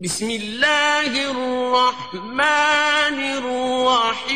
بسم الله الرحمن الرحيم।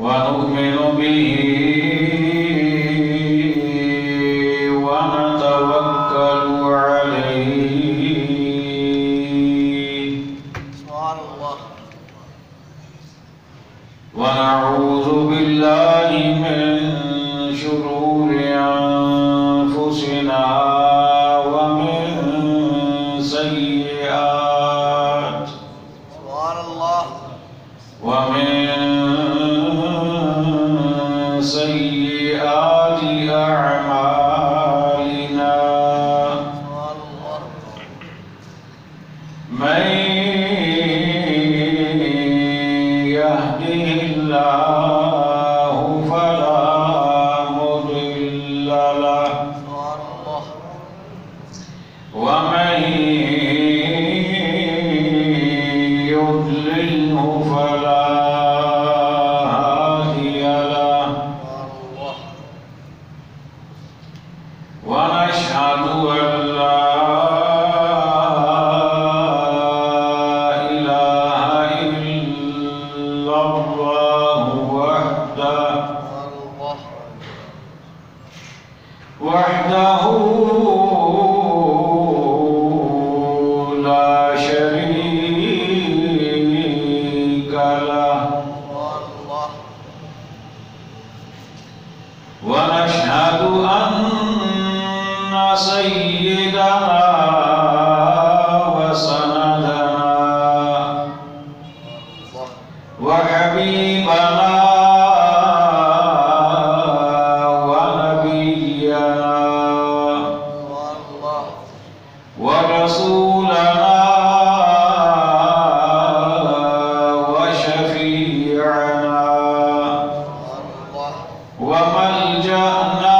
ونؤمن به ونتوكل عليه ونعوذ بالله من شرور أنفسنا ومن سيئات أعمالنا، من يهده الله فلا مضل له ومن يضلله فلا هادي له، ونشهد أن لا إله إلا الله وحده لا شريك له، ونشهد أن سيدنا وسندنا وحبيبنا ونبينا ورسولنا وشفيعنا وملجأنا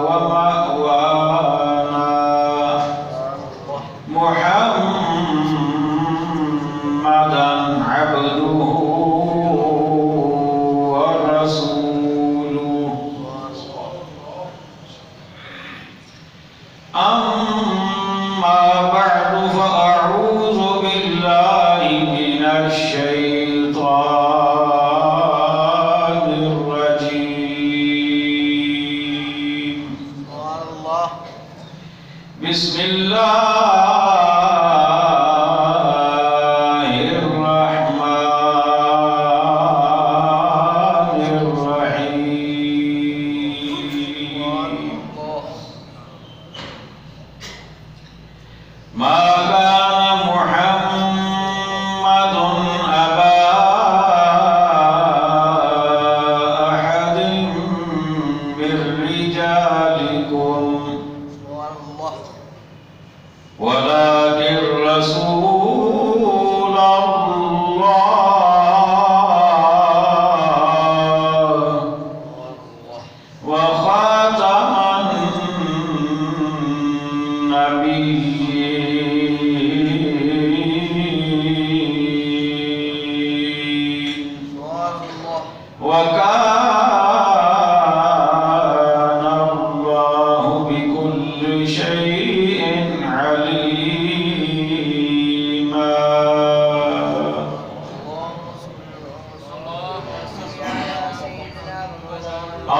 ومأوانا، محمدا عبده ورسوله. أما بعد فأعوذ بالله من الشيطان الرجيم. بسم الله الرحمن الرحيم. ما كان محمد أبا أحد من رجالكم ولكن رسول الله وخاتم النبيين، وكان الله بكل شيء عليما.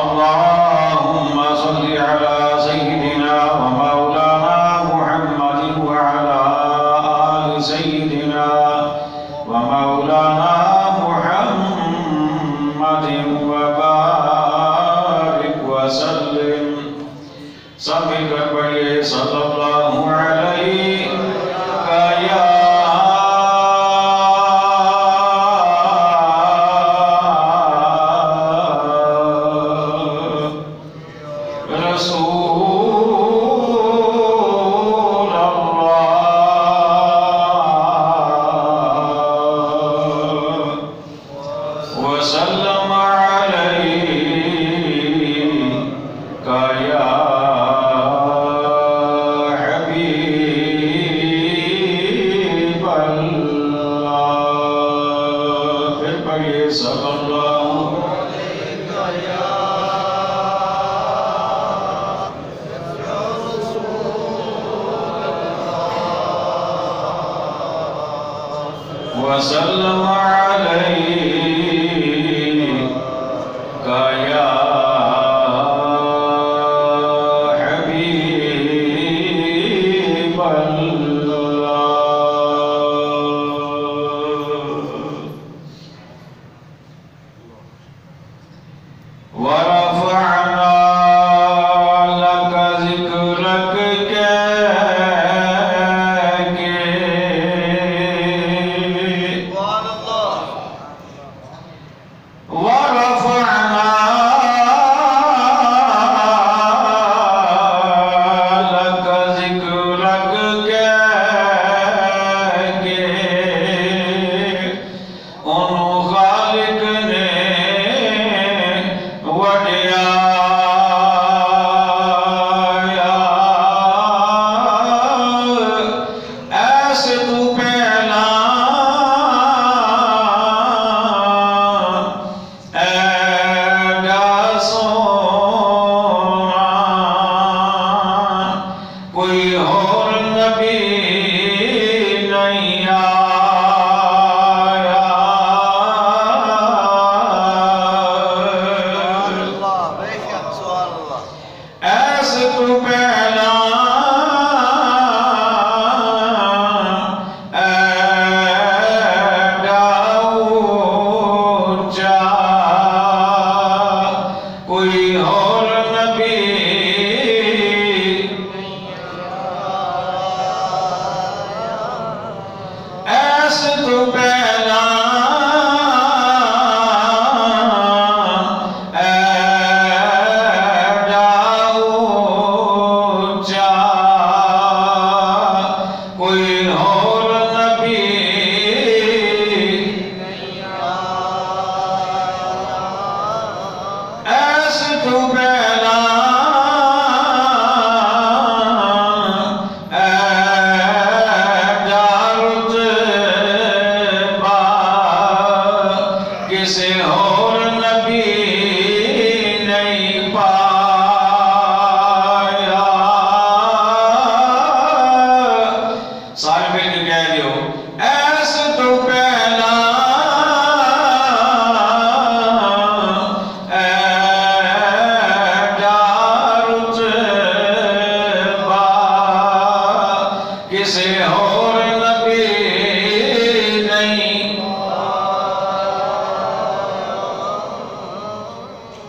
اللهم صل على سيدنا ومولانا محمد وعلى آل سيدنا ومولانا محمد وبارك وسلم. سبق بڑھئے صلی اللہ علیہ یا وسلم عليك يا حبيب الله ورفعنا لك ذكرك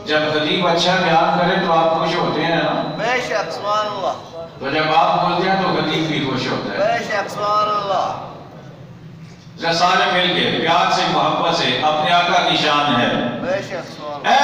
جب خطیب اچھا بیان کرے تو آپ خوش ہوتے ہیں نا؟ بے شک سبحان اللہ. تو جب آپ بولتے ہیں تو خطیب بھی خوش ہوتا ہے. بے شک سبحان اللہ. سارے مل کے پیار سے محبت سے اپنے آقا کی شان ہے. بے شک سبحان اللہ.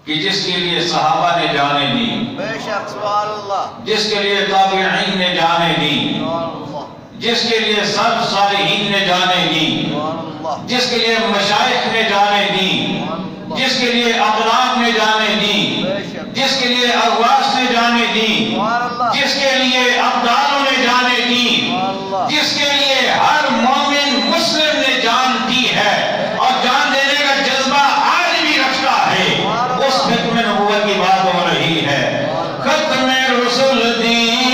کہ جس کے لیے صحابہ نے جانے دی، بے شک سبحان اللہ. جس کے لیے تابعین نے جانے دی، جس کے لیے سب صالحین نے جانے دی، جس کے لیے مشائخ نے جانے دی، جس کے لیے اقلام نے جانے دی، جس کے لیے اغواس نے جانے دی، جس کے لیے ابدالوں نے جانے دی، جس کے لیے ہر مومن مسلم نے جان دی ہے اور جان دینے کا جذبہ آج بھی رکھتا ہے. اس ختم نبوت کی بات ہو رہی ہے. ختم رسول دی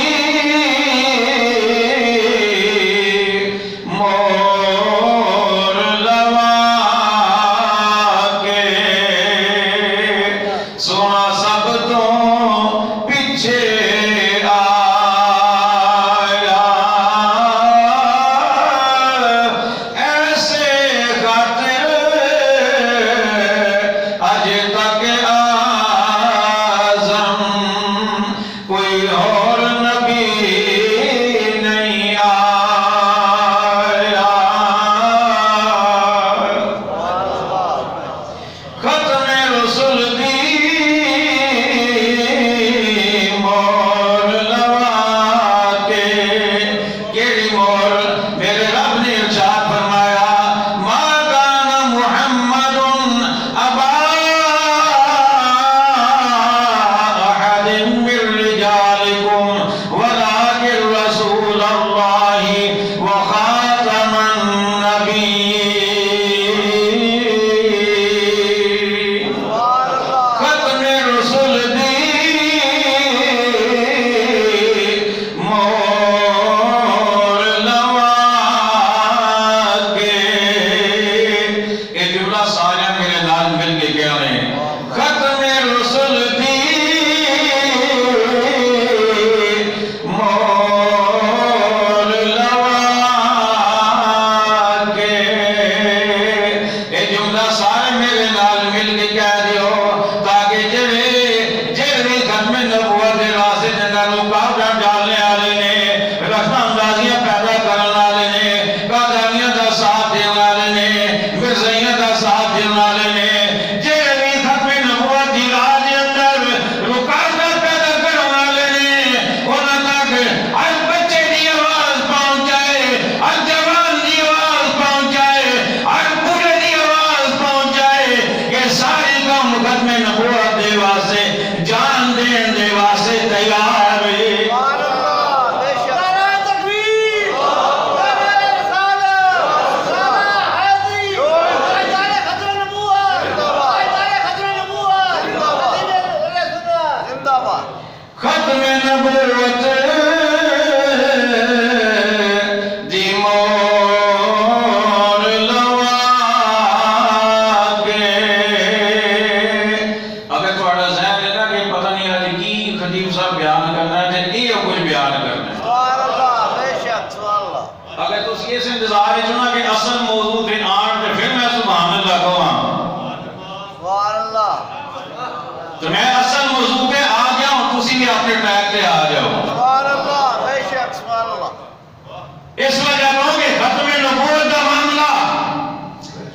بیان کرنا ہے. سبحان اللہ بے شک سبحان اللہ اگر تو اس انتظار ہے چنا کہ اصل موضوع تھے آن تے پھر میں سبحان اللہ کہاں سبحان اللہ تو میں اصل موضوع پہ آ گیا ہوں, تسی بھی اپنے ٹریک پہ آ جاؤ. سبحان اللہ بے شک سبحان اللہ اس وجہ تو کہ ختم نبوت کا معاملہ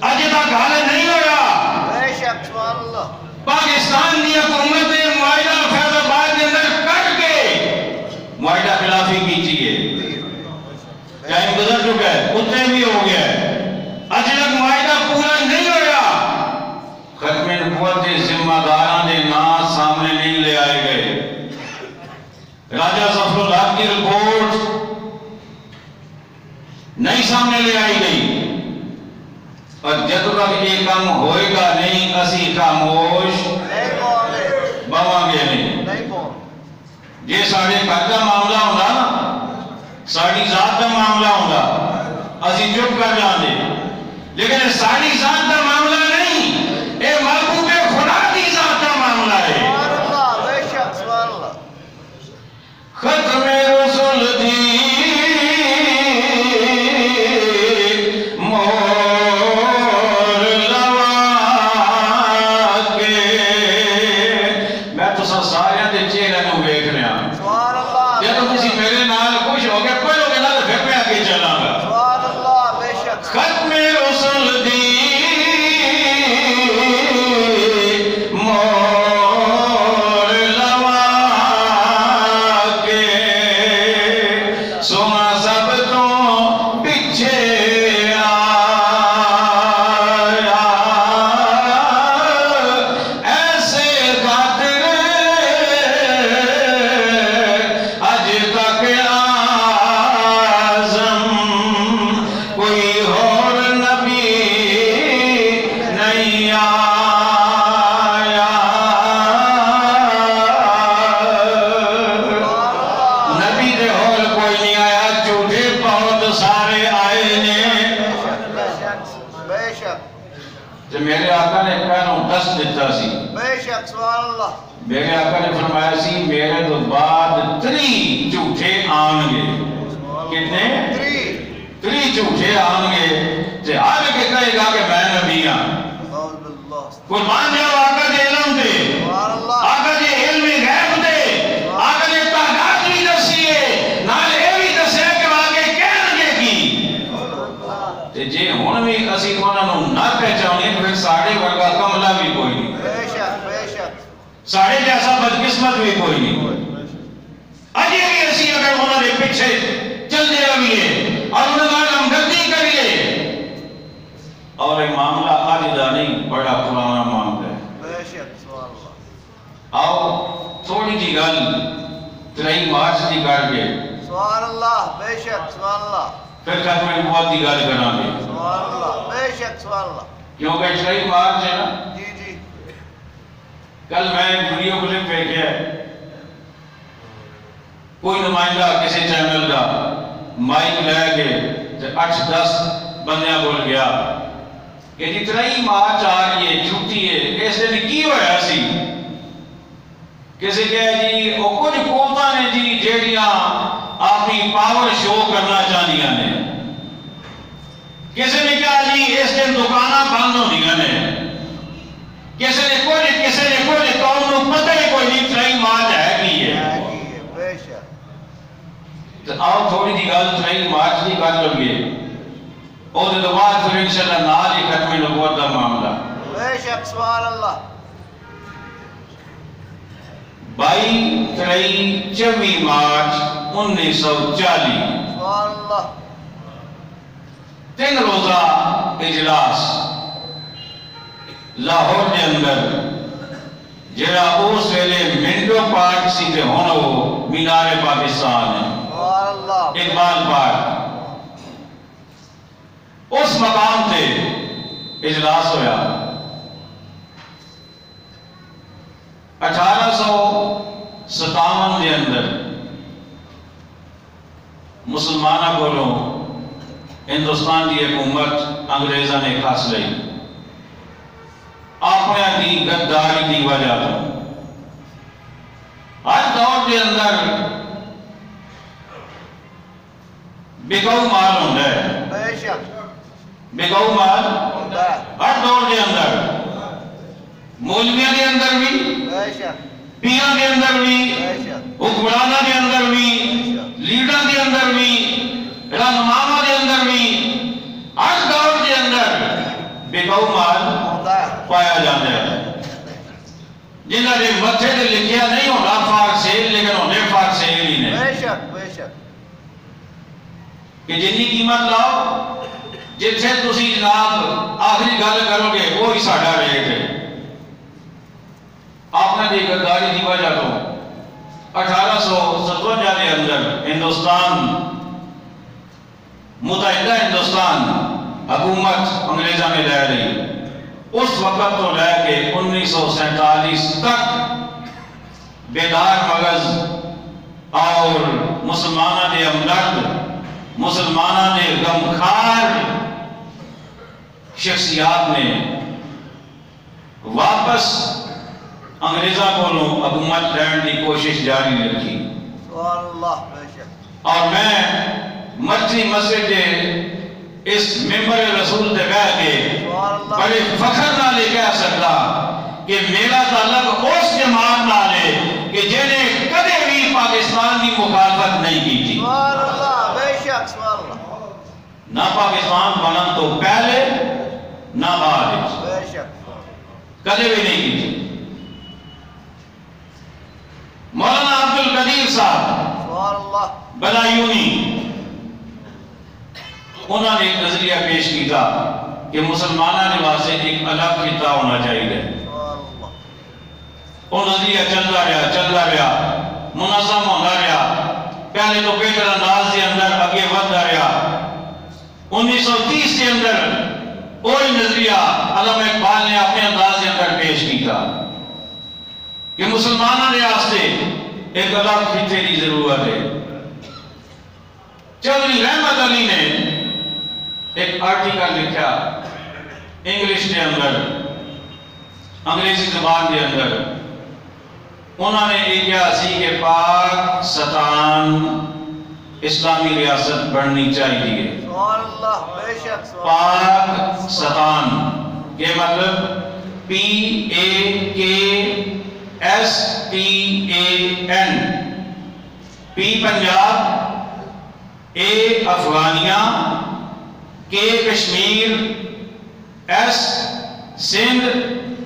اج تک حل نہیں ہوا. بے شک سبحان اللہ پاکستان کی حکومت نے معاہدہ فیض آباد کے اندر کٹ کے معاہدہ خلافی کیجیے, ٹائم گزر چکا ہے, اتنے بھی ہو گیا ہے, اج تک معاہدہ پورا نہیں ہوا. ختم نبوت کے ذمہ داران کے نام سامنے نہیں لے آئے گئے. راجہ ظفر اللہ کی رپورٹ نہیں سامنے لے آئی گئی, اور جب تک یہ کام ہوئے گا نہیں اسی خاموش نہیں بولے بواں گے نہیں. نہیں بول یہ ساڑھے گھر کا معاملہ ہوگا نا, ساڑھی ذات کا معاملہ ہوگا, اسی چپ کر جانے, لیکن ساڑھی ذات کا معاملہ نہیں, اے محبوب خدا کی ذات کا معاملہ ہے. سبحان اللہ بے شک سبحان اللہ ختم رسول دی میرے آقا نے فرمایا سی میرے تو بعد 3 جھوٹے آن گے. کتنے؟ 3 جھوٹے آن گے. ہر کے کہے گا کہ میں نبی ہوں. قربان جاؤ آقا دے علم دے, آقا دے علم غیب دے, آقا دے تعداد بھی دسیے, نال اے بھی دسے کہ واقعی کہن گے کی. تے جے ہن بھی اسی انہاں نوں نہ پہچانے پھر ساڑھے ورگا کملا بھی کوئی نہیں, ساڑھے جیسا بدقسمت بھی کوئی نہیں. اجے بھی اسی اگر انہوں نے پیچھے چل دے رہیے اور انہوں نے ہمدردی کریے, اور یہ معاملہ آج دا نہیں بڑا پرانا معاملہ ہے. آؤ تھوڑی جی گل 3 مارچ کی کر کے سبحان اللہ بے شک سبحان اللہ پھر ختم نبوت کی گل کریں گے. سبحان اللہ بے شک سبحان اللہ کیونکہ 3 مارچ ہے نا. جی جی کل میں ایک ویڈیو کلپ پہ گیا, کوئی نمائندہ کسی چینل کا مائک لے کے 8-10 بندیاں بول گیا کہ جی 3 مارچ آ رہی ہے, چھٹی ہے, اس دن کی ہویا سی. کسی کہے جی وہ کچھ قوتاں نے جی جیڑیاں اپنی پاور شو کرنا چاہنیاں نے. کسی نے کہا جی اس دن دکاناں بند ہونیاں نے. کسی نے کچھ قوم نو پتہ ہی کوئی نہیں 3 مارچ ہے کی ہے. بے شک تو آؤ تھوڑی جی گل 3 مارچ کی کر لگے, اور دے بعد پھر انشاءاللہ نال ہی ختم نبوت کا معاملہ. بے شک سبحان اللہ 22-24 مارچ 1940 سبحان اللہ 3 روزہ اجلاس لاہور کے اندر, جڑا اس ویلے منٹو پارک سی تے ہن وہ مینار پاکستان ہے, سبحان اللہ اقبال پارک, اس مقام تے اجلاس ہویا. 1857 کے اندر مسلمانہ کو ہندوستان کی حکومت انگریزہ نے کھاس لئی اپنے دی غداری کی وجہ تو. آج دور کے اندر بکاؤ مال ہوتا ہے، بے شک بکاؤ مال ہوتا ہے ہر دور کے اندر، مولویاں کے اندر بھی، بے شک پیاں کے اندر بھی، بے شک حکمرانہ کے اندر بھی، لیڈر کے اندر بھی، رہنماؤں کے اندر بھی، ہر دور کے اندر بکاؤ مال ہوتا ہے پایا جاتا ہے، جنہاں نے متھے تے لکھیا نہیں ہونا فار سیل، لیکن ہونے فار سیل ہی نے، بے شک بے شک کہ جنی قیمت لاؤ جتھے تسی جناب آخری گل کرو گے وہی ساڈا ریٹ ہے۔ آپ نے دی غداری دی وجہ تو 1857 کے اندر ہندوستان، متحدہ ہندوستان حکومت انگریزاں میں لے رہی، اس وقت تو لے کے 1947 تک بیدار مغز اور مسلمانہ دے ہمدرد، مسلمانہ دے غمخوار شخصیات نے واپس انگریزاں کو حکومت لین کی کوشش جاری رکھی، سبحان اللہ بے شک اور میں مرچی مسجد کے اس ممبر رسول تے بیٹھ کے سبحان اللہ بڑے فخر نہ لے کہہ سکتا کہ میرا تعلق اس جماعت نہ لے کہ جنہیں کدے بھی پاکستان کی مخالفت نہیں کی تھی، سبحان اللہ بے شک سبحان اللہ نہ پاکستان بنن تو پہلے نہ بعد، بے شک کدے بھی نہیں کی تھی۔ مولانا عبدالقدیر صاحب سبحان اللہ بلایونی، انہوں نے ایک نظریہ پیش کیا کہ مسلمانہ نے واسطے ایک الگ خطہ ہونا چاہیے، سبحان اللہ وہ نظریہ چلتا رہا، منظم ہوتا رہا، پہلے تو بہتر انداز کے اندر آگے بڑھتا رہا۔ 1930 کے اندر وہی نظریہ علامہ اقبال نے اپنے انداز کے اندر پیش کیا کہ مسلمانوں نے واسطے ایک الگ خطے کی ضرورت ہے۔ چودھری رحمت علی نے ایک آرٹیکل لکھا انگلش کے اندر، انگریزی زبان کے اندر، انہوں نے یہ کہا سی کہ پاکستان اسلامی ریاست بننی چاہیے، سبحان اللہ بے شک سبحان پاکستان کے مطلب PAKSTAN، پی پنجاب، اے افغانیہ، کے کشمیر، ایس سندھ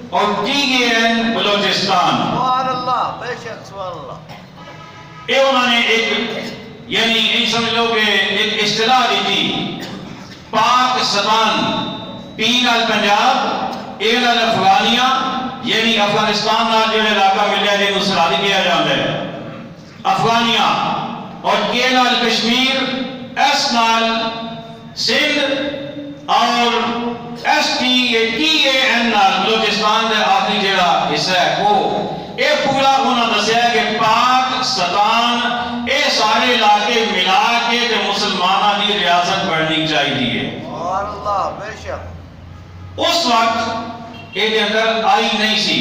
اور TAN بلوچستان۔ سبحان اللہ بے شک سبحان اللہ یہ انہوں نے ایک یعنی یہ سمجھ لو کہ ایک اصطلاح دی تھی، پاکستان، پی نال پنجاب، اے نال افغانیہ، یعنی افغانستان نال جو علاقہ ملیا جی نو سرحد کیا جاتا ہے افغانیہ، اور کے نال کشمیر، ایس نال سندھ، اور STAN نال بلوچستان دے آخری جڑا حصہ ہے وہ یہ پورا ہونا دسیا ہے کہ پاکستان اے سارے علاقے ملا کے مسلمانہ کی ریاست بننی چاہیے۔ سبحان اللہ بے شک اس وقت یہ اندر آئی نہیں سی،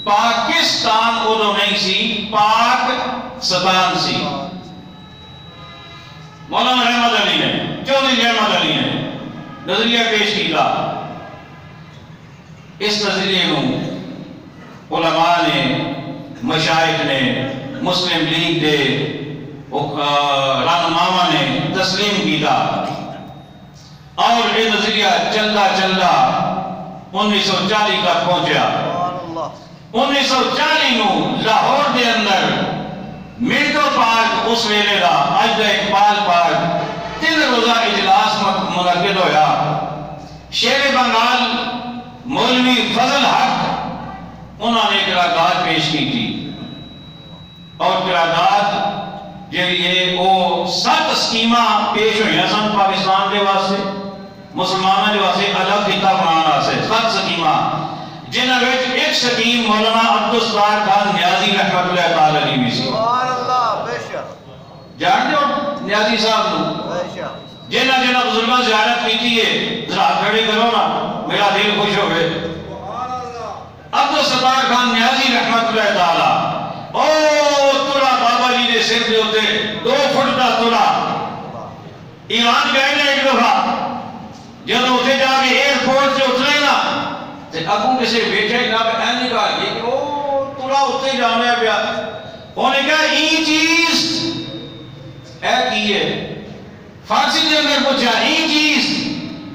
پاکستان ادو نہیں سی، پاکستان سی۔ مولانا رحمت علی نے، چودھری رحمت علی نے نظریہ پیش کیا، اس نظریے کو علماء نے، مشائخ نے، مسلم لیگ دے رہنماؤں نے تسلیم کیا، اور یہ نظریہ چلتا 1940 تک پہنچا۔ سبحان اللہ 1940 نو لاہور دے اندر منٹو پارک اس ویلے دا اج دا اقبال پارک 3 روزہ اجلاس منعقد ہویا۔ شیر بنگال مولوی فضل حق انہوں نے قرارداد پیش کی تھی، اور قرارداد جیڑی وہ 7 سکیماں پیش ہوئی سن پاکستان کے واسطے، مسلمانوں کے واسطے الگ خطہ بنانا واسطے 7 سکیماں، جنہاں وچ ایک سکیم مولانا عبدالستار خان نیازی رحمت اللہ تعالی علیہ بھی سی۔ سبحان اللہ بے شک جانتے ہو نیازی صاحب نو؟ بے شک جنہاں بزرگاں زیارت کی ہے، ذرا کھڑے کرو نا، میرا دل خوش ہو گئے۔ عبدالستار خان نیازی رحمت اللہ تعالی، او ترا بابا جی دے سر دے ہوتے 2 فٹ دا ترا، ایران گئے نا ایک دفعہ جب اتنے جا کے ایئرپورٹ سے اترے نا تو اگوں کسی بیٹھے نہ ایسے کہا کہ وہ تھوڑا اتنے جانا پیا انہوں نے کہا ای چیز اے کی ہے فارسی کے اندر پوچھا ای چیز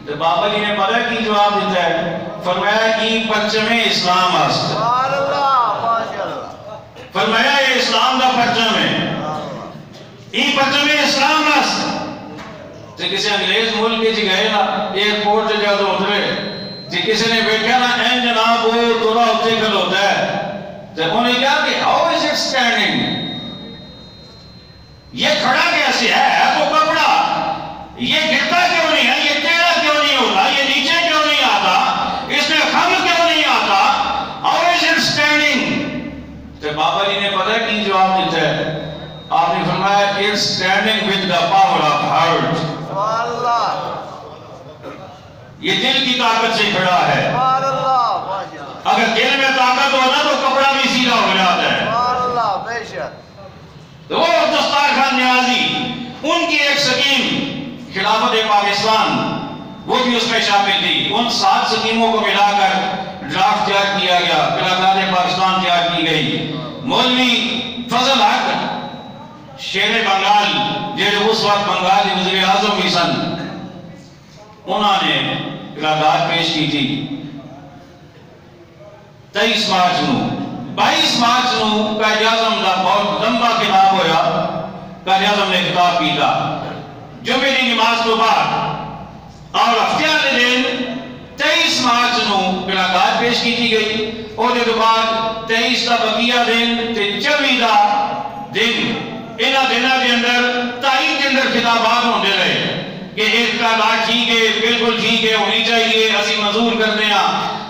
تو بابا جی نے پتہ کی جواب دیتا ہے فرمایا ای پرچم اسلام است سبحان اللہ ماشاءاللہ فرمایا یہ اسلام کا پرچم ہے ای پرچم اسلام است تو کسی انگریز ملک کے جی گئے نا ایئرپورٹ سے جب اترے تو کسی نے بیٹھا نا این جناب وہ تھوڑا اتنے کل ہوتا ہے تو انہوں نے کہا کہ ہاؤ از اٹ اسٹینڈنگ یہ کھڑا کیسے ہے تو کپڑا یہ گرتا کیوں نہیں ہے یہ ٹیڑھا کیوں نہیں ہوتا یہ نیچے کیوں نہیں آتا اس میں خم کیوں نہیں آتا ہاؤ از اٹ اسٹینڈنگ تو بابا جی نے پتہ کی جواب دیتا ہے آپ نے فرمایا it's standing with the power of heart سبحان اللہ یہ دل کی طاقت سے کھڑا ہے سبحان اللہ ماشاءاللہ اگر دل میں طاقت ہو نا تو کپڑا بھی سیدھا ہو جاتا ہے سبحان اللہ بے شک تو وہ دستارخان نیازی ان کی ایک سکیم خلافت پاکستان وہ بھی اس میں شامل تھی ان 7 سکیموں کو ملا کر ڈرافٹ تیار کیا گیا خلافت پاکستان تیار کی گئی مولوی فضل حق شیر بنگال جو اس وقت بنگال کے وزیر اعظم بھی سن انہوں نے قرارداد پیش کی تھی 23 مارچ نو 22 مارچ نو قائد اعظم کا بہت لمبا خطاب ہویا قائد اعظم نے خطاب کیتا جمعے کی نماز تو بعد اور ہفتے والے دن 23 مارچ نو قرارداد پیش کی گئی اور جو بعد 23 کا بقیہ دن تے 24 کا دن انہاں دنوں کے اندر تاریخ کے اندر خطابات ہوتے رہے کہ ایک قرارداد ٹھیک ہے بالکل ٹھیک ہے ہونی چاہیے اسی منظور کرتے ہیں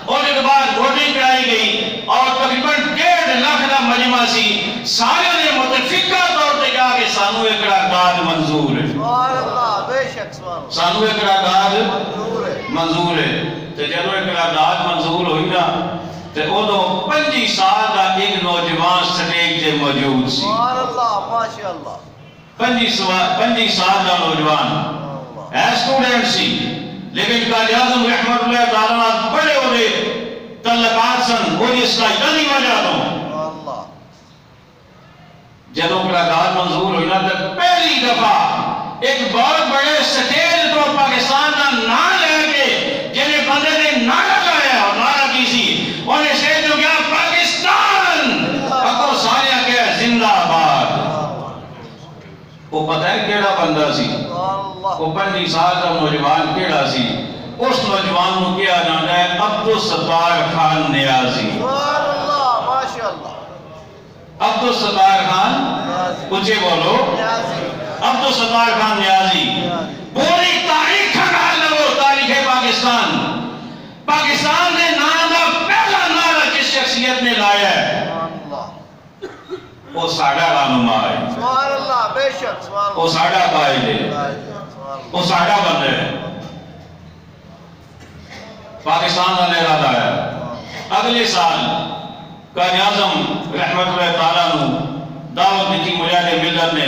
اور اس کے بعد ووٹنگ کرائی گئی اور تقریباً 1.5 لاکھ کا مجمع سی سارے نے متفقہ طور پہ کہا کہ سانو ایک قرارداد منظور ہے سبحان اللہ بے شک سبحان اللہ سانو ایک قرارداد منظور ہے منظور ہے تو جب ایک قرارداد منظور ہوئی نا تو ادو 25 سال کا ایک نوجوان سٹیج سے موجود سی سبحان اللہ ماشاءاللہ 25 سال کا نوجوان اسٹوڈنٹ سی لیکن قائد اعظم رحمت اللہ تعالیٰ بڑے ہوئے تعلقات سن وہ اس کا اتنی وجہ تو جب قرارداد منظور ہوئی نا تو پہلی دفعہ ایک بہت بڑے سٹیج تو پاکستان کا نام لے کے جنہیں بندے نے نعرہ لایا اور نعرہ کی سی انہیں اسٹیج ہو گیا پاکستان اکو سارے کہ زندہ آباد وہ پتہ ہے کیڑا بندہ سی وہ 25 سال کا نوجوان کیڑا سی اس نوجوان کو کیا جانا ہے عبدالستار خان نیازی سبحان اللہ ماشاءاللہ عبدالستار خان کچھ بولو عبدالستار خان نیازی پوری تاریخ کھڑا لگو تاریخ پاکستان پاکستان نے نام کا پہلا نعرہ جس شخصیت نے لایا ہے وہ ساڑھا رہنما ہے سبحان اللہ بے شک سبحان اللہ وہ ساڑھا قائد ہے وہ ساڑھا بندہ ہے پاکستان کا لہرا لایا اگلے سال قائد اعظم رحمت اللہ تعالیٰ نو دعوت دی تھی مجاہد ملت نے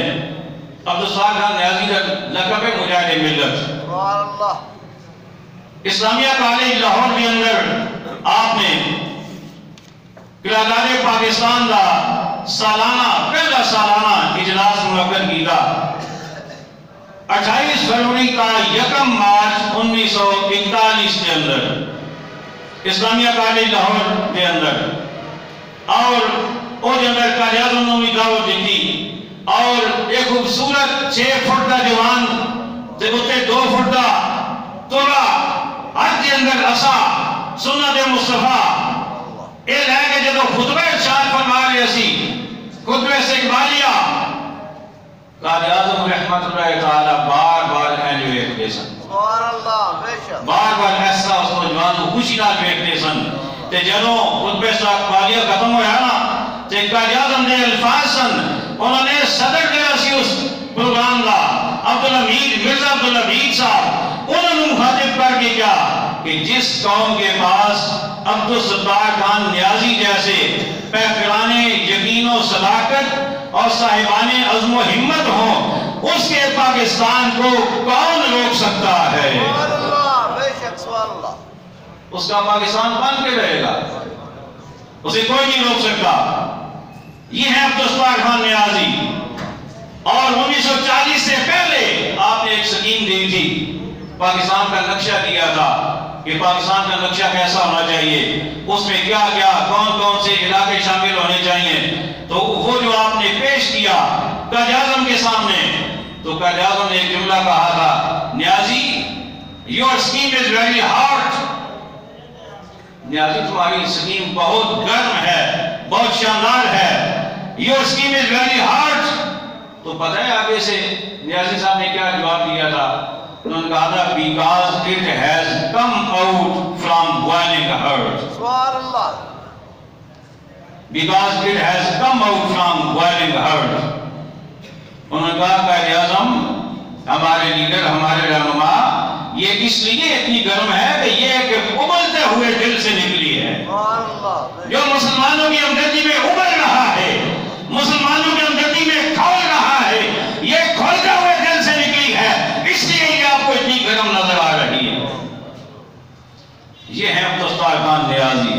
عبدالستار خان نیازی کا لقب ہے مجاہد ملت سبحان اللہ اسلامیہ کالج لاہور کے اندر آپ نے قرارداد پاکستان کا سالانہ پہلا سالانہ اجلاس منعقد کیا 28 فروری کا 1 مارچ 1941 کے اندر اسلامیہ کالج لاہور کے اندر اور وہ اندر قائد اعظم نے بھی دعوت دی اور ایک خوبصورت 6 فٹ کا جوان تے 2 فٹ کا تولا ہاتھ کے اندر عصا سنت مصطفیٰ اے لے کے جدو خطبہ ارشاد فرما رہے سی خطبہ استقبالیہ قائد اعظم رحمت اللہ تعالی بار بار اینج ویکھتے سن سبحان اللہ بے شک بار بار ایسا اس نوجوان کو خوشی نال ویکھتے سن تے جدو خطبہ استقبالیہ ختم ہویا نا تے قائد اعظم دے الفاظ سن انہوں نے صدر جڑا سی اس پروگرام دا عبدالحمید مرزا عبدالحمید صاحب انہوں نے مخاطب کر کے کیا کہ جس قوم کے پاس عبدالستار خان نیازی جیسے پیکرانے یقین و صداقت اور صاحبان عزم و ہمت ہوں اس کے پاکستان کو کون روک سکتا ہے؟ سبحان اللہ، بے شک سبحان اللہ۔ اس کا پاکستان بن کے رہے گا، اسے کوئی نہیں روک سکتا۔ یہ ہے عبدالستار خان نیازی۔ اور 1940 سے پہلے آپ نے ایک سکیم دی تھی، پاکستان کا نقشہ دیا تھا کہ پاکستان کا نقشہ کیسا ہونا چاہیے، اس میں کیا کیا کون کون سے علاقے شامل ہونے چاہیے۔ تو وہ جو آپ نے پیش کیا قائد اعظم کے سامنے، تو قائد اعظم نے ایک جملہ کہا تھا، نیازی your scheme is very hard۔ نیازی تمہاری سکیم بہت گرم ہے، بہت شاندار ہے، your scheme is very hard۔ تو پتہ ہے آگے سے نیازی صاحب نے کیا جواب دیا تھا؟ انہوں نے کہا تھا because it has come out from boiling earth۔ سبحان اللہ۔ because it has come out from boiling earth۔ انہوں نے کہا قائد اعظم، ہمارے لیڈر، ہمارے رہنما، یہ اس لیے اتنی گرم ہے کہ یہ ایک ابلتے ہوئے دل سے نکلی ہے، سبحان اللہ۔ جو مسلمانوں کی ہمدردی میں ابل رہا ہے، مسلمانوں کی ہمدردی میں کھول رہا ہے، یہ کھولتے ہوئے دل سے نکلی ہے، اس لیے یہ آپ کو اتنی گرم نظر آ رہی ہے۔ یہ ہے عبدالستار خان نیازی،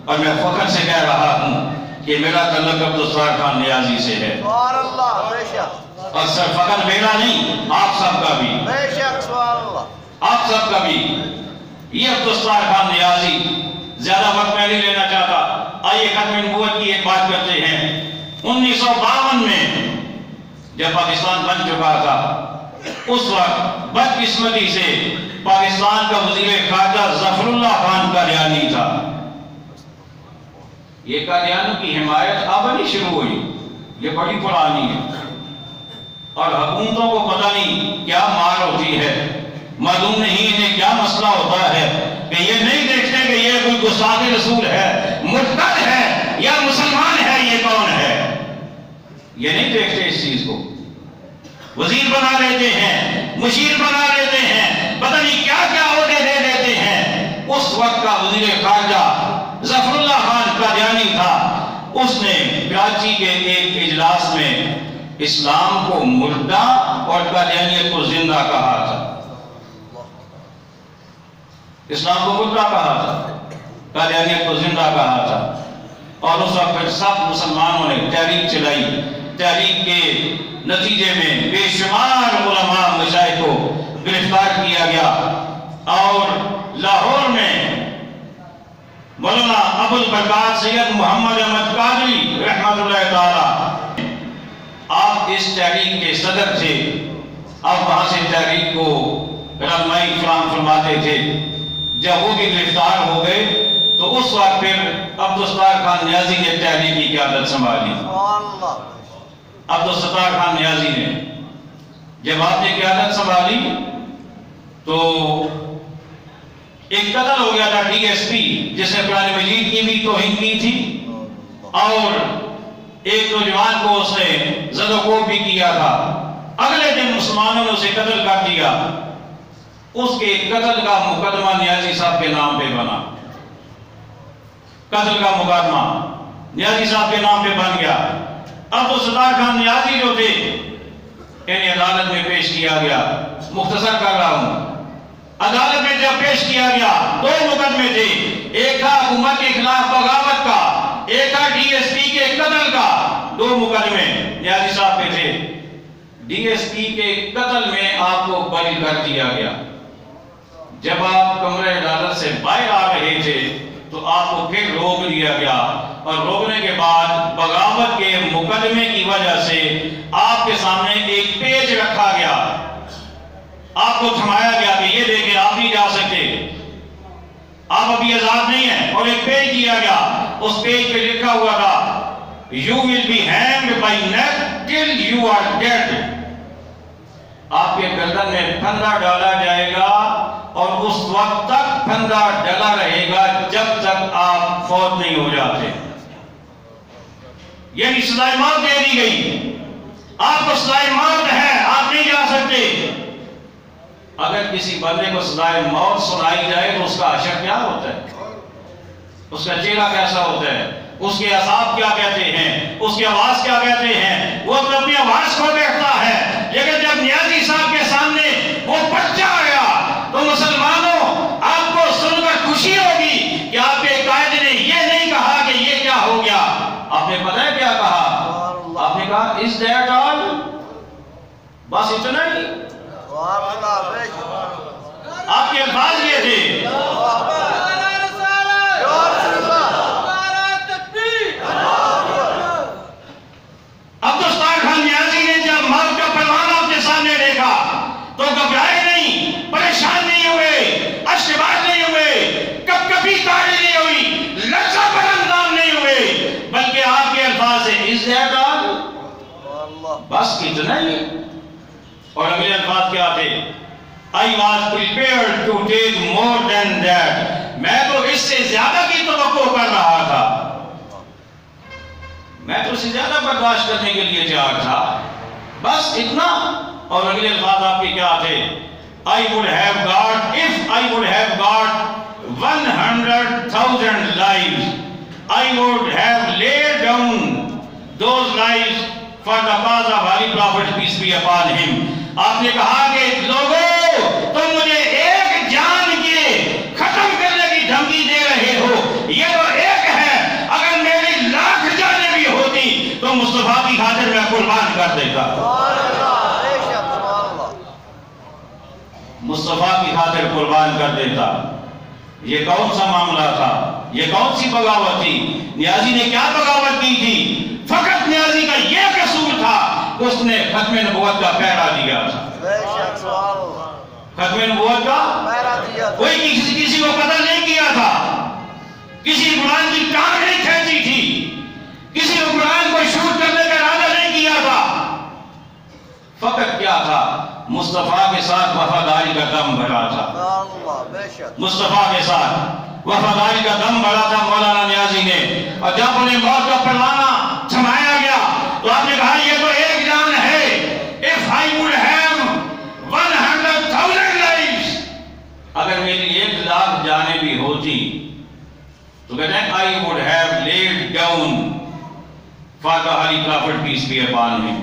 اور میں فخر سے کہہ رہا ہوں کہ میرا تعلق عبدالستار خان نیازی سے ہے، سبحان اللہ، بے شک اور صرف فقط میرا نہیں، آپ سب کا بھی، بے شک سبحان اللہ۔ آپ سب کا بھی۔ یہ عبدالستار خان نیازی، زیادہ وقت میں نہیں لینا چاہتا، آئیے ختم نبوت کی ایک بات کرتے ہیں۔ 1952 میں جب پاکستان بن چکا تھا، اس وقت بدقسمتی سے پاکستان کا وزیر خارجہ ظفر اللہ خان قادیانی تھا۔ یہ قادیانی کی حمایت اب نہیں شروع ہوئی، یہ بڑی پرانی ہے، اور حکومتوں کو پتہ نہیں کیا مار ہوتی ہے، معلوم نہیں انہیں کیا مسئلہ ہوتا ہے کہ یہ نہیں دیکھتے کہ یہ کوئی گستاخ رسول ہے، مرتد ہے یا مسلمان ہے، یہ کون ہے، یہ نہیں دیکھتے اس چیز کو۔ وزیر بنا لیتے ہیں، مشیر بنا لیتے ہیں، پتہ نہیں کیا کیا عہدے دے دیتے ہیں۔ اس وقت کا وزیر خارجہ ظفر اللہ خان قادیانی تھا، اس نے کراچی کے ایک اجلاس میں اسلام کو مردہ اور قادیانیت کو زندہ کہا تھا، اسلام کو مردہ کہا تھا، قادیانیت کو زندہ کہا تھا، اور اس وقت پھر سب مسلمانوں نے تحریک چلائی۔ تحریک کے نتیجے میں بے شمار علماء مشائخ کو گرفتار کیا گیا، اور لاہور میں مولانا ابو البرکات سید محمد احمد قادری رحمۃ اللہ تعالی، آپ اس تحریک کے صدر تھے، آپ وہاں سے تحریک کو رہنمائی فراہم فرماتے تھے۔ جب وہ بھی گرفتار ہو گئے تو اس وقت پھر عبدالستار خان نیازی نے تحریک کی قیادت سنبھالی۔ سبحان اللہ۔ عبدالستار خان نیازی نے جب آپ نے قیادت سنبھالی تو ایک قتل ہو گیا تھا ڈی ایس پی، جس نے قرآن مجید کی بھی توہین کی تھی، اور ایک نوجوان کو اس نے زد و کوب بھی کیا تھا۔ اگلے دن مسلمانوں نے اسے قتل کر دیا۔ اس کے قتل کا مقدمہ نیازی صاحب کے نام پہ بنا، قتل کا مقدمہ نیازی صاحب کے نام پہ بن گیا۔ عبدالستار خان نیازی جو تھے انہیں عدالت میں پیش کیا گیا۔ مختصر کر رہا ہوں، عدالت میں جب پیش کیا گیا 2 مقدمے تھے، ایک تھا حکومت کے خلاف بغاوت کا، ایک تھا ڈی ایس پی کے قتل کا۔ 2 مقدمے نیازی صاحب پہ تھے۔ ڈی ایس پی کے قتل میں آپ کو بری کر دیا گیا۔ جب آپ کمرے عدالت سے باہر آ رہے تھے تو آپ کو پھر روک لیا گیا، اور روکنے کے بعد بغاوت کے مقدمے کی وجہ سے آپ کے سامنے ایک پیج رکھا گیا، آپ کو تھمایا گیا کہ یہ دیکھیں آپ نہیں جا سکتے، آپ ابھی آزاد نہیں ہیں، اور ایک پیج دیا گیا، اس پیج پہ لکھا ہوا تھا You will be hanged by neck till you are dead۔ آپ کے گردن میں پھندا ڈالا جائے گا، اور اس وقت تک پھندا ڈلا رہے گا جب تک آپ فوت نہیں ہو جاتے۔ یعنی سزائے موت دے دی گئی، آپ کو سزائے موت ہے، آپ نہیں جا سکتے۔ اگر کسی بندے کو سزائے موت سنائی جائے تو اس کا اشر کیا ہوتا ہے، اس کا چہرہ کیسا ہوتا ہے، اس کے اعصاب کیا کہتے ہیں، اس کی آواز کیا کہتے ہیں، وہ تو اپنی آواز کو بیٹھتا ہے۔ لیکن جب نیازی صاحب بس اتنا ہی. سبحان اللہ بے شک. آپ کے الفاظ یہ تھے. عبدالستار خان نیازی نے جب موت کا پروانہ اپنے سامنے دیکھا تو گھبرائے نہیں، پریشان نہیں ہوئے، اشتباہ نہیں ہوئے، کبھی تاڑی نہیں ہوئی، لرزہ پر اندام نہیں ہوئے، بلکہ آپ کے الفاظ سے اس زیادہ بس اتنا ہی. اور اگلے الفاظ کیا تھے؟ I was prepared to take more than that. میں تو اس سے زیادہ کی توقع کر رہا تھا، میں تو اس سے زیادہ برداشت کرنے کے لیے تیار تھا، بس اتنا. اور اگلے الفاظ آپ کے کیا تھے؟ I would have got, if I would have got 100,000 lives, I would have laid down those lives for the cause of Holy Prophet, peace be upon him. آپ نے کہا کہ لوگوں تم مجھے ایک جان کے ختم کرنے کی دھمکی دے رہے ہو، یہ تو ایک ہے، اگر میری لاکھ جانیں بھی ہوتی تو مصطفیٰ کی خاطر میں قربان کر دیتا. مصطفیٰ کی خاطر قربان کر دیتا. یہ کون سا معاملہ تھا؟ یہ کون سی بغاوت تھی؟ نیازی نے کیا بغاوت کی تھی؟ فقط نیازی کا یہ قصور تھا کہ اس نے ختم نبوت کا پہرا دیا تھا. ختم نبوت کا کوئی کسی کو قتل نہیں کیا تھا، کسی قرآن کی ٹانگ نہیں کھینچی تھی، کسی کو قرآن کو شوٹ کرنے کا ارادہ نہیں کیا تھا. فقط کیا تھا؟ مصطفیٰ کے ساتھ وفاداری کا دم بھرا تھا. مصطفیٰ کے ساتھ وفاداری کا دم بھرا تھا مولانا نیازی نے. اور جب انہیں موت کا پروانہ تھمایا گیا تو آپ نے کہا یہ تو ایک جان ہے. If I would have 100,000 lives, اگر میری 1,00,000 جانیں بھی ہوتی تو کہتے ہیں I would have laid down for the Holy Prophet, peace be upon him.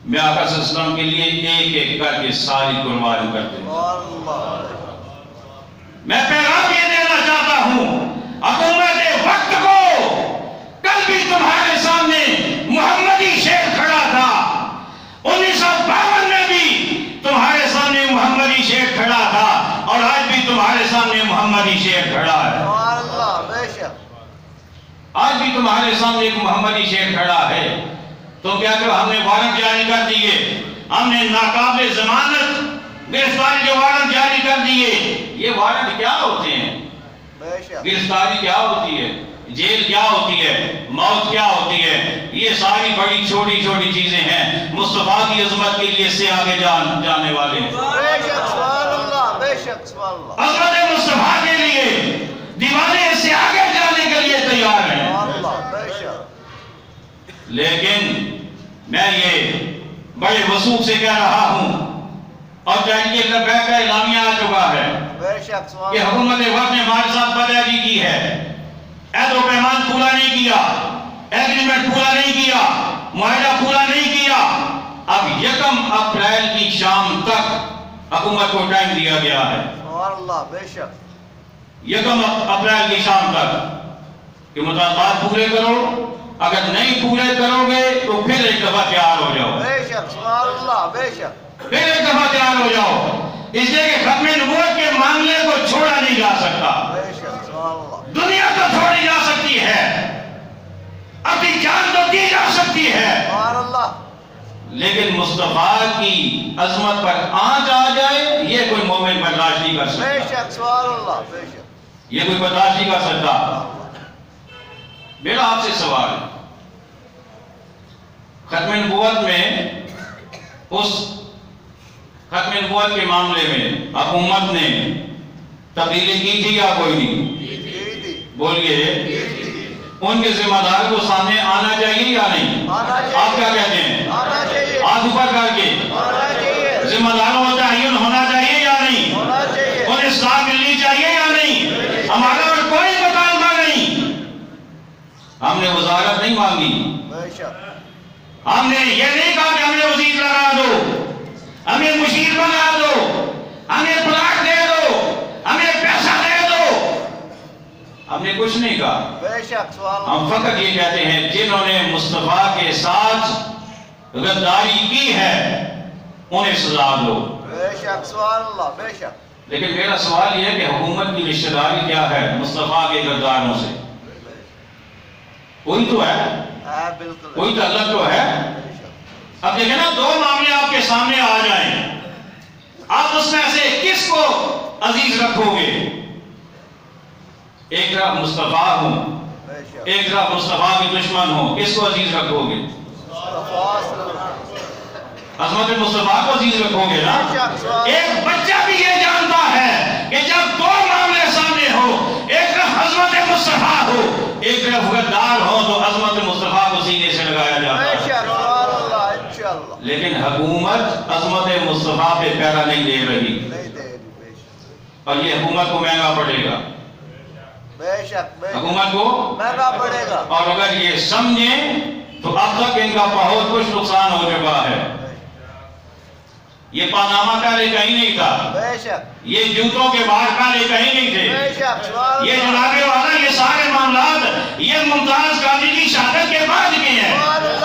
میں آقا صلی اللہ علیہ وسلم کے لیے ایک ایک کر کے ساری قربان کرتے ہیں. میں پیغام یہ دینا چاہتا ہوں حکومت وقت کو، کل بھی تمہارے سامنے محمدی شیر کھڑا تھا، 1952 میں بھی تمہارے سامنے محمدی شیر کھڑا تھا، اور آج بھی تمہارے سامنے محمدی شیر کھڑا ہے. آج بھی تمہارے سامنے ایک محمدی شیر کھڑا ہے. تم کیا کہ ہم نے وارنٹ جاری کر دیے، ہم نے ناقابل ضمانت گرفتاری کے وارنٹ جاری کر دیے. یہ وارنٹ کیا ہوتے ہیں؟ گرفتاری کیا ہوتی ہے؟ جیل کیا ہوتی ہے؟ موت کیا ہوتی ہے؟ یہ ساری بڑی چھوٹی چھوٹی چیزیں ہیں، مصطفیٰ کی عظمت کے لیے سے آگے جانے والے ہیں. عظمت مصطفیٰ کے لیے دیوانے اس سے آگے جانے کے لیے تیار ہیں. لیکن میں یہ بڑے وثوق سے کہہ رہا ہوں، اور چاہیے لبیک کا اعلامیہ آ چکا ہے کہ حکومت وقت نے ہمارے ساتھ بدعہدی کی ہے، عہد و پیمان پورا نہیں کیا، ایگریمنٹ پورا نہیں کیا، معاہدہ پورا نہیں کیا. اب 1 اپریل کی شام تک حکومت کو ٹائم دیا گیا ہے. 1 اپریل کی شام تک کہ مطالبات پورے کرو. اگر نہیں پورے کرو گے تو پھر ایک دفعہ تیار ہو جاؤ. پھر ایک دفعہ تیار ہو جاؤ، اس لیے کہ ختم نبوت کے معاملے کو چھوڑا نہیں جا سکتا. دنیا تو چھوڑی جا سکتی ہے، اپنی جان تو دی جا سکتی ہے، لیکن مصطفیٰ کی عظمت پر آنچ آ جائے یہ کوئی مومن برداشت نہیں کر سکتا. یہ کوئی برداشت نہیں کر سکتا. میرا آپ سے سوال ہے، ختم نبوت میں، اس ختم نبوت کے معاملے میں حکومت نے تبدیلی کی تھی یا کوئی نہیں؟ بولیے. ان کے ذمہ دار کو سامنے آنا چاہیے یا نہیں؟ آپ کیا کہتے ہیں؟ ہاتھ اوپر کر کے ذمہ داروں کا تعین ہونا چاہیے یا نہیں؟ انہیں اصلاح ملنی چاہیے یا نہیں؟ ہمارا اور کوئی مطالبہ نہیں. ہم نے وزارت نہیں مانگی، ہم نے یہ نہیں کہا کہ ہمیں وزیر لگا دو، ہمیں مشیر بنا دو، ہمیں پلاٹ دے دو، ہمیں پیسہ دے دو. ہم نے کچھ نہیں کہا. ہم فقط یہ کہتے ہیں جنہوں نے مصطفیٰ کے ساتھ غداری کی ہے انہیں سزا دو. بے شک سبحان اللہ بے شک. لیکن میرا سوال یہ ہے کہ حکومت کی رشتہ داری کیا ہے مصطفیٰ کے کرداروں سے؟ کوئی تو ہے, بالکل کوئی تعلق تو ہے. اب دیکھیں نا, دو معاملے آپ کے سامنے آ جائیں, آپ اس میں سے کس کو عزیز رکھو گے؟ ایک طرف مصطفیٰ ہوں, ایک طرف مصطفیٰ کے دشمن ہوں, کس کو عزیز رکھو گے؟ عظمت مصطفیٰ کو عزیز رکھو گے نا. ایک بچہ بھی یہ جانتا ہے کہ جب دو معاملے سامنے ہو, ایک طرف عظمت مصطفیٰ ہو, ایک طرف غدار ہو, تو عظمت مصطفیٰ کو سینے سے لگایا جاتا ہے. لیکن حکومت عظمت مصطفیٰ پہ پیرا نہیں دے رہی, اور یہ حکومت کو مہنگا پڑے گا. حکومت کو مہنگا پڑے گا. اور اگر یہ سمجھیں تو اب تک ان کا بہت کچھ نقصان ہو چکا ہے. یہ پاناما پہلے کہیں نہیں تھا, یہ جوتوں کے باہر پہلے کہیں نہیں تھے, یہ جنابے والا یہ سارے معاملات یہ ممتاز قاضی کی شہادت کے بعد کے ہیں.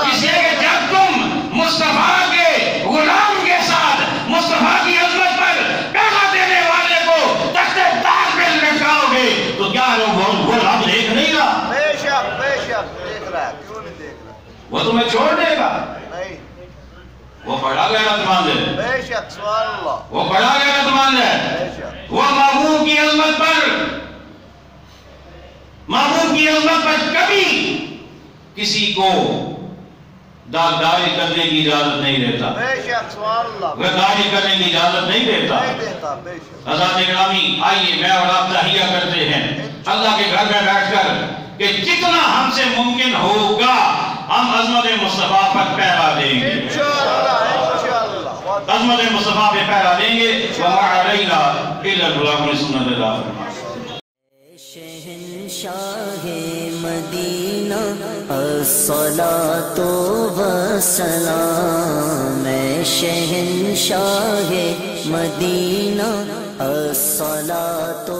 اس لیے کہ جب تم مصطفیٰ کے غلام کے ساتھ مصطفیٰ کی عظمت پر پیغا دینے والے کو تخت تاج پہ لٹکاؤ گے تو کیا وہ رب دیکھ نہیں رہا؟ بے شک دیکھ رہا ہے, کیوں نہیں دیکھ رہا؟ وہ تمہیں چھوڑ دے گا. نہیں, وہ بڑا غیرت مند ہے, بے شک سبحان اللہ. وہ بڑا غیرت مند ہے. وہ محبوب کی عظمت پر کبھی کسی کو داغداری کرنے کی اجازت نہیں دیتا, بے شک سبحان اللہ. غداری کرنے کی اجازت نہیں دیتا. بے شک. حضرات گرامی, آئیے میں اور آپ تحیہ کرتے ہیں اللہ کے گھر میں بیٹھ کر کہ جتنا ہم سے ممکن ہوگا ہم عظمت مصطفیٰ پر پہرا دیں گے, انشاءاللہ عظمت مصطفیٰ پہ پہرا دیں گے. وَمَا عَلَيْنَا إِلَّا الْبَلَاغُ سُنَّتِ اللَّهِ. شہنشاہ مدینہ الصلاۃ والسلام, شہنشاہ مدینہ الصلاۃ